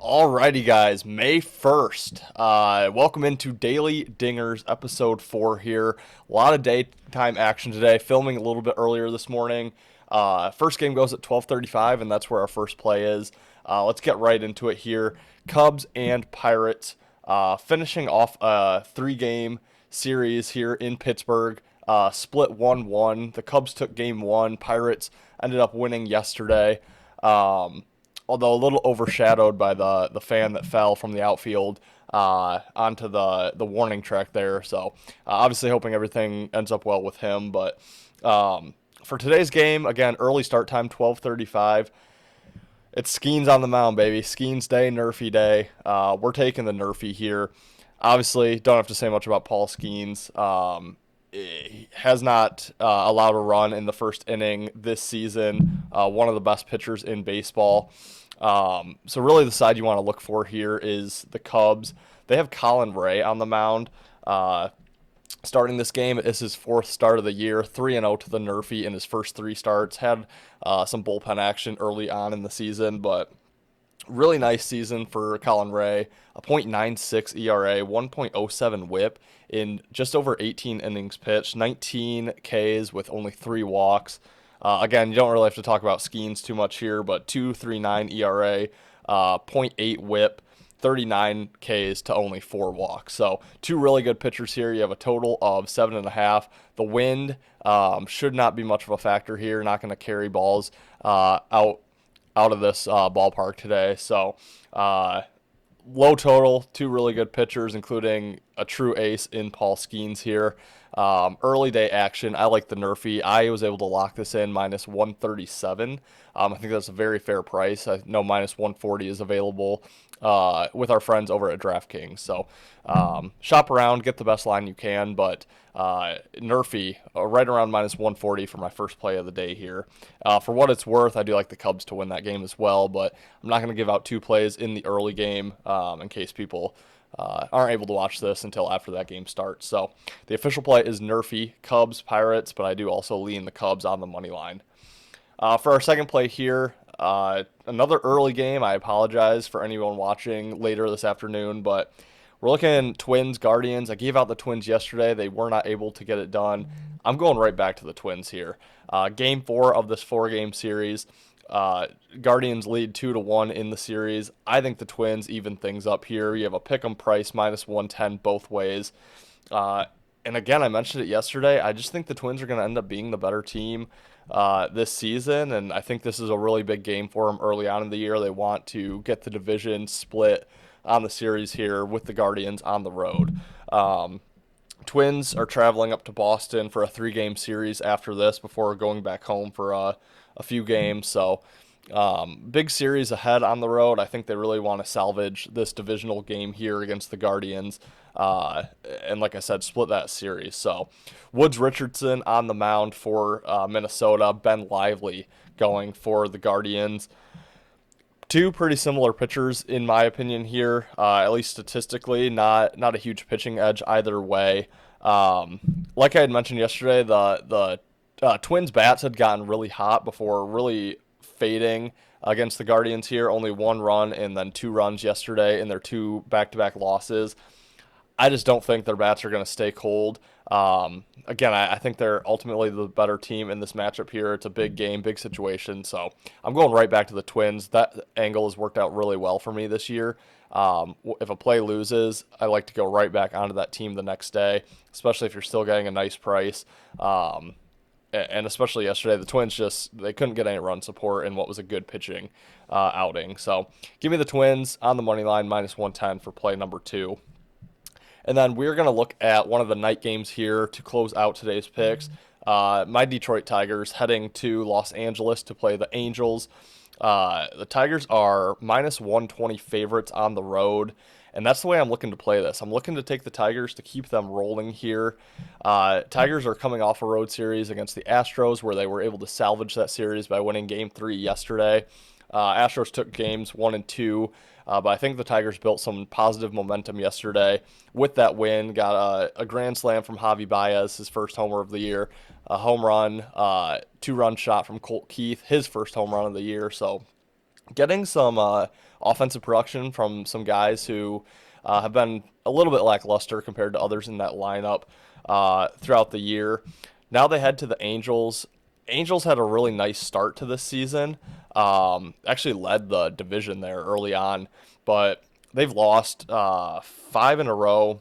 Alrighty, guys, May 1st. Welcome into Daily Dingers, episode 4 here. A lot of daytime action today, filming a little bit earlier this morning. First game goes at 12:35, and that's where our first play is. Let's get right into it here. Cubs and Pirates finishing off a three-game series here in Pittsburgh. Split 1-1. The Cubs took game one. Pirates ended up winning yesterday. Although a little overshadowed by the fan that fell from the outfield onto the warning track there. So obviously hoping everything ends up well with him. But for today's game, again, early start time, 12:35. It's Skeens on the mound, baby. Skeens day, Nerfy day. We're taking the Nerfy here. Obviously, don't have to say much about Paul Skeens. He has not allowed a run in the first inning this season. One of the best pitchers in baseball. So really the side you want to look for here is the Cubs. They have Colin Ray on the mound. Starting this game, it is his fourth start of the year, 3-0 to the Nerfy in his first three starts. Had some bullpen action early on in the season, but really nice season for Colin Ray. A .96 ERA, 1.07 WHIP in just over 18 innings pitched, 19 Ks with only 3 walks. Again, you don't really have to talk about Skeens too much here, but 2.39 ERA, .8 WHIP, 39 Ks to only 4 walks. So two really good pitchers here. You have a total of 7.5. The wind should not be much of a factor here. Not going to carry balls out of this ballpark today. So low total, two really good pitchers, including a true ace in Paul Skeens here. Early day action, I like the Nerfy. I was able to lock this in minus 137. I think that's a very fair price. I know minus 140 is available with our friends over at DraftKings. So shop around, get the best line you can, but Nerfy right around minus 140 for my first play of the day here. For what it's worth, I do like the Cubs to win that game as well, but I'm not going to give out two plays in the early game in case people aren't able to watch this until after that game starts. So the official play is Nerfy, Cubs, Pirates, but I do also lean the Cubs on the money line. For our second play here, another early game. I apologize for anyone watching later this afternoon, but we're looking Twins, Guardians. I gave out the Twins yesterday. They were not able to get it done. I'm going right back to the Twins here. Game 4 of this 4-game series. Guardians lead 2-1 in the series. I think the Twins even things up here. You have a pick'em price minus 110 both ways. And again, I mentioned it yesterday. I just think the Twins are going to end up being the better team this season, and I think this is a really big game for them early on in the year. They want to get the division split on the series here with the Guardians on the road. Twins are traveling up to Boston for a 3-game series after this before going back home for a few games. So big series ahead on the road. I think they really want to salvage this divisional game here against the Guardians. And like I said, split that series. So Woods Richardson on the mound for Minnesota. Ben Lively going for the Guardians. Two pretty similar pitchers in my opinion here, at least statistically. Not a huge pitching edge either way. Like I had mentioned yesterday, the Twins bats had gotten really hot before really fading against the Guardians here. Only 1 run and then 2 runs yesterday in their 2 back-to-back losses. I just don't think their bats are going to stay cold. Again, I think they're ultimately the better team in this matchup here. It's a big game, big situation. So I'm going right back to the Twins. That angle has worked out really well for me this year. If a play loses, I like to go right back onto that team the next day, especially if you're still getting a nice price. And especially yesterday, the Twins they couldn't get any run support in what was a good pitching outing. So give me the Twins on the money line, minus 110 for play number 2. And then we're going to look at one of the night games here to close out today's picks. My Detroit Tigers heading to Los Angeles to play the Angels. The Tigers are minus 120 favorites on the road, and that's the way I'm looking to play this. I'm looking to take the Tigers to keep them rolling here. Tigers are coming off a road series against the Astros where they were able to salvage that series by winning Game 3 yesterday. Astros took games 1 and 2, but I think the Tigers built some positive momentum yesterday with that win. Got a grand slam from Javi Baez, his first homer of the year, a home run, 2-run shot from Colt Keith, his first home run of the year. So getting some offensive production from some guys who have been a little bit lackluster compared to others in that lineup throughout the year. Now they head to the Angels. Angels had a really nice start to this season. Actually led the division there early on, but they've lost five in a row.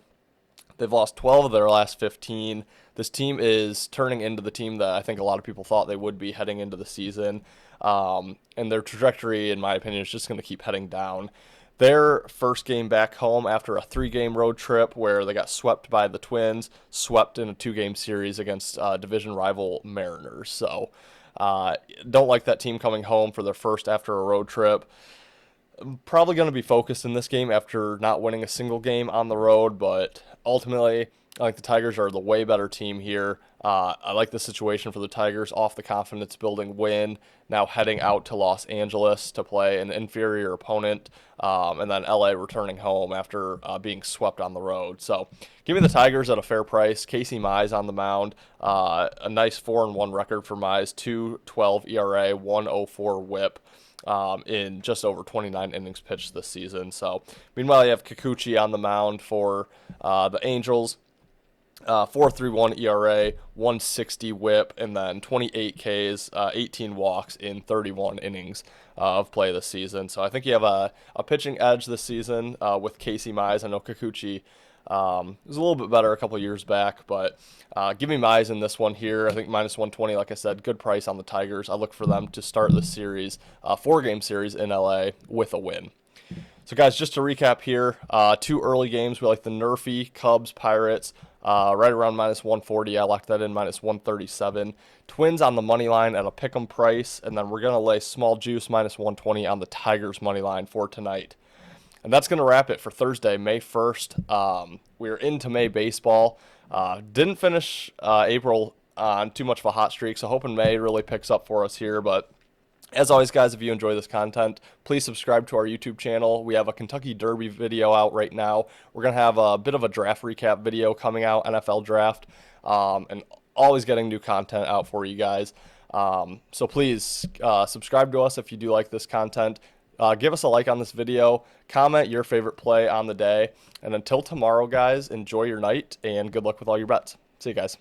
They've lost 12 of their last 15. This team is turning into the team that I think a lot of people thought they would be heading into the season. And their trajectory, in my opinion, is just going to keep heading down. Their first game back home after a 3-game road trip where they got swept by the Twins, swept in a 2-game series against division rival Mariners. So, don't like that team coming home for their first after a road trip. Probably going to be focused in this game after not winning a single game on the road, but ultimately, I think the Tigers are the way better team here. I like the situation for the Tigers off the confidence building win, now heading out to Los Angeles to play an inferior opponent, and then LA returning home after being swept on the road. So give me the Tigers at a fair price. Casey Mize on the mound, a nice 4-1 record for Mize, 2.12 ERA, 1.04 WHIP. In just over 29 innings pitched this season. So, meanwhile, you have Kikuchi on the mound for the Angels. 4.31 ERA, 160 WHIP, and then 28 Ks, 18 walks in 31 innings of play this season. So I think you have a pitching edge this season with Casey Mize. I know Kikuchi was a little bit better a couple years back, but give me Mize in this one here. I think minus 120, like I said, good price on the Tigers. I look for them to start this series, 4-game series in LA with a win. So, guys, just to recap here, 2 early games. We like the Nerfy, Cubs, Pirates, right around minus 140. I locked that in minus 137. Twins on the money line at a pick'em price, and then we're going to lay small juice minus 120 on the Tigers money line for tonight. And that's going to wrap it for Thursday, May 1st. We're into May baseball. Didn't finish April on too much of a hot streak, so hoping May really picks up for us here, but as always, guys, if you enjoy this content, please subscribe to our YouTube channel. We have a Kentucky Derby video out right now. We're going to have a bit of a draft recap video coming out, NFL draft, and always getting new content out for you guys. So please subscribe to us if you do like this content. Give us a like on this video. Comment your favorite play on the day. And until tomorrow, guys, enjoy your night and good luck with all your bets. See you guys.